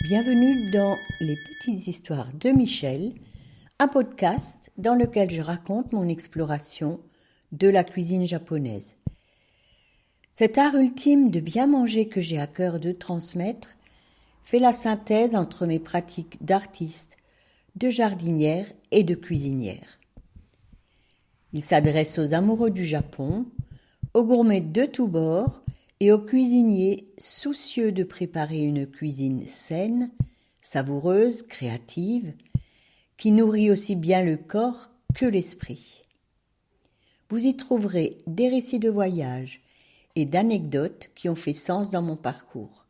Bienvenue dans Les Petites Histoires de Michel, un podcast dans lequel je raconte mon exploration de la cuisine japonaise. Cet art ultime de bien manger que j'ai à cœur de transmettre fait la synthèse entre mes pratiques d'artiste, de jardinière et de cuisinière. Il s'adresse aux amoureux du Japon, aux gourmets de tous bords et aux cuisiniers soucieux de préparer une cuisine saine, savoureuse, créative, qui nourrit aussi bien le corps que l'esprit. Vous y trouverez des récits de voyage et d'anecdotes qui ont fait sens dans mon parcours.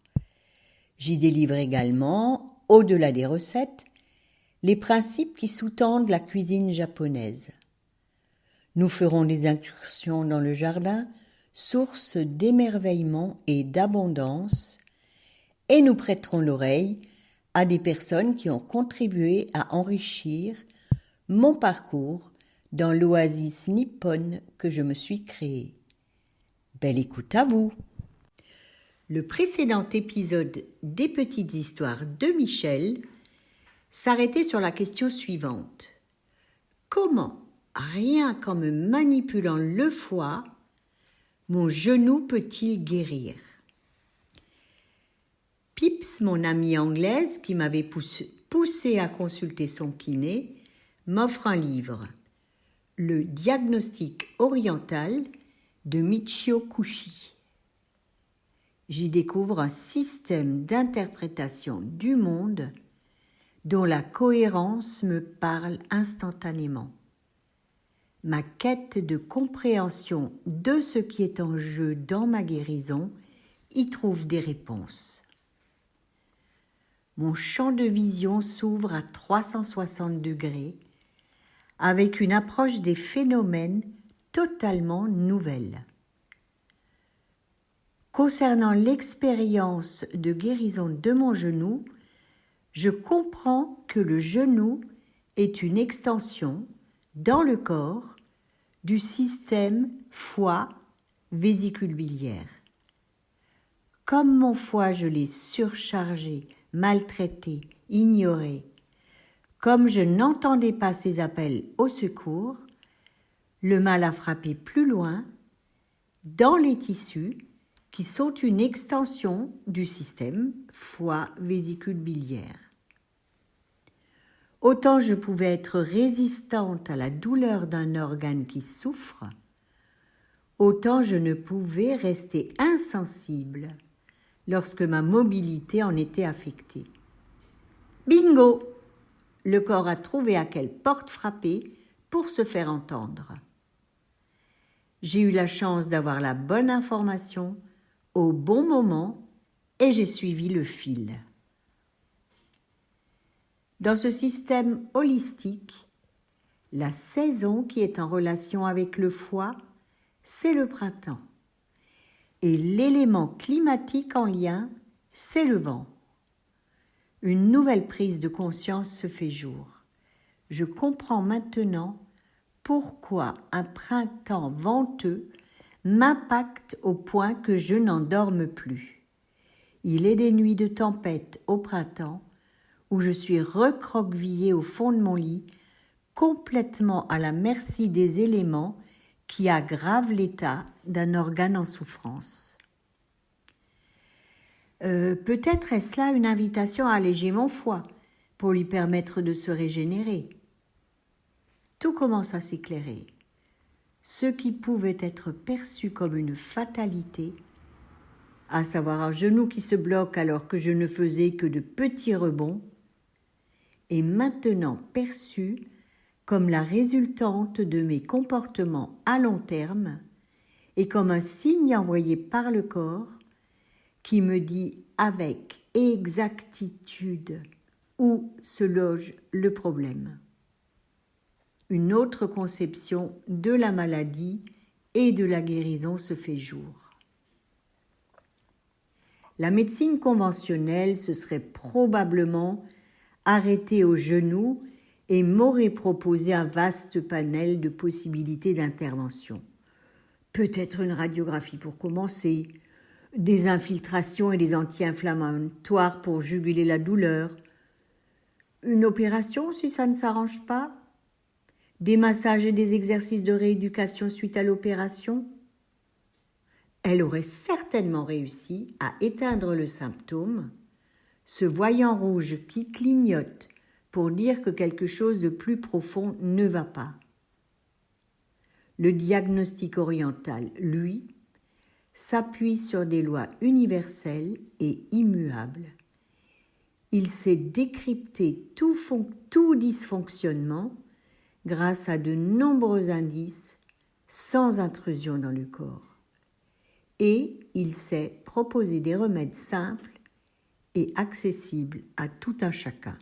J'y délivre également, au-delà des recettes, les principes qui sous-tendent la cuisine japonaise. Nous ferons des incursions dans le jardin, source d'émerveillement et d'abondance, et nous prêterons l'oreille à des personnes qui ont contribué à enrichir mon parcours dans l'oasis nippone que je me suis créée. Belle écoute à vous! Le précédent épisode des Petites Histoires de Michel s'arrêtait sur la question suivante. Comment, rien qu'en me manipulant le foie, mon genou peut-il guérir? Pips, mon amie anglaise, qui m'avait poussé à consulter son kiné, m'offre un livre, Le diagnostic oriental de Michio Kushi. J'y découvre un système d'interprétation du monde dont la cohérence me parle instantanément. Ma quête de compréhension de ce qui est en jeu dans ma guérison y trouve des réponses. Mon champ de vision s'ouvre à 360 degrés avec une approche des phénomènes totalement nouvelle. Concernant l'expérience de guérison de mon genou, je comprends que le genou est une extension dans le corps du système foie-vésicule biliaire. Comme mon foie, je l'ai surchargé, maltraité, ignoré, comme je n'entendais pas ses appels au secours, le mal a frappé plus loin, dans les tissus qui sont une extension du système foie-vésicule biliaire. Autant je pouvais être résistante à la douleur d'un organe qui souffre, autant je ne pouvais rester insensible lorsque ma mobilité en était affectée. Bingo! Le corps a trouvé à quelle porte frapper pour se faire entendre. J'ai eu la chance d'avoir la bonne information au bon moment et j'ai suivi le fil. Dans ce système holistique, la saison qui est en relation avec le foie, c'est le printemps. Et l'élément climatique en lien, c'est le vent. Une nouvelle prise de conscience se fait jour. Je comprends maintenant pourquoi un printemps venteux m'impacte au point que je n'en dorme plus. Il est des nuits de tempête au printemps où je suis recroquevillée au fond de mon lit, complètement à la merci des éléments qui aggravent l'état d'un organe en souffrance. Peut-être est-ce là une invitation à alléger mon foie pour lui permettre de se régénérer. Tout commence à s'éclairer. Ce qui pouvait être perçu comme une fatalité, à savoir un genou qui se bloque alors que je ne faisais que de petits rebonds, est maintenant perçue comme la résultante de mes comportements à long terme et comme un signe envoyé par le corps qui me dit avec exactitude où se loge le problème. Une autre conception de la maladie et de la guérison se fait jour. La médecine conventionnelle se serait probablement arrêtée au genou et m'aurait proposé un vaste panel de possibilités d'intervention. Peut-être une radiographie pour commencer, des infiltrations et des anti-inflammatoires pour juguler la douleur, une opération si ça ne s'arrange pas, des massages et des exercices de rééducation suite à l'opération. Elle aurait certainement réussi à éteindre le symptôme, ce voyant rouge qui clignote pour dire que quelque chose de plus profond ne va pas. Le diagnostic oriental, lui, s'appuie sur des lois universelles et immuables. Il sait décrypter tout dysfonctionnement grâce à de nombreux indices sans intrusion dans le corps. Et il sait proposer des remèdes simples et accessibles à tout un chacun.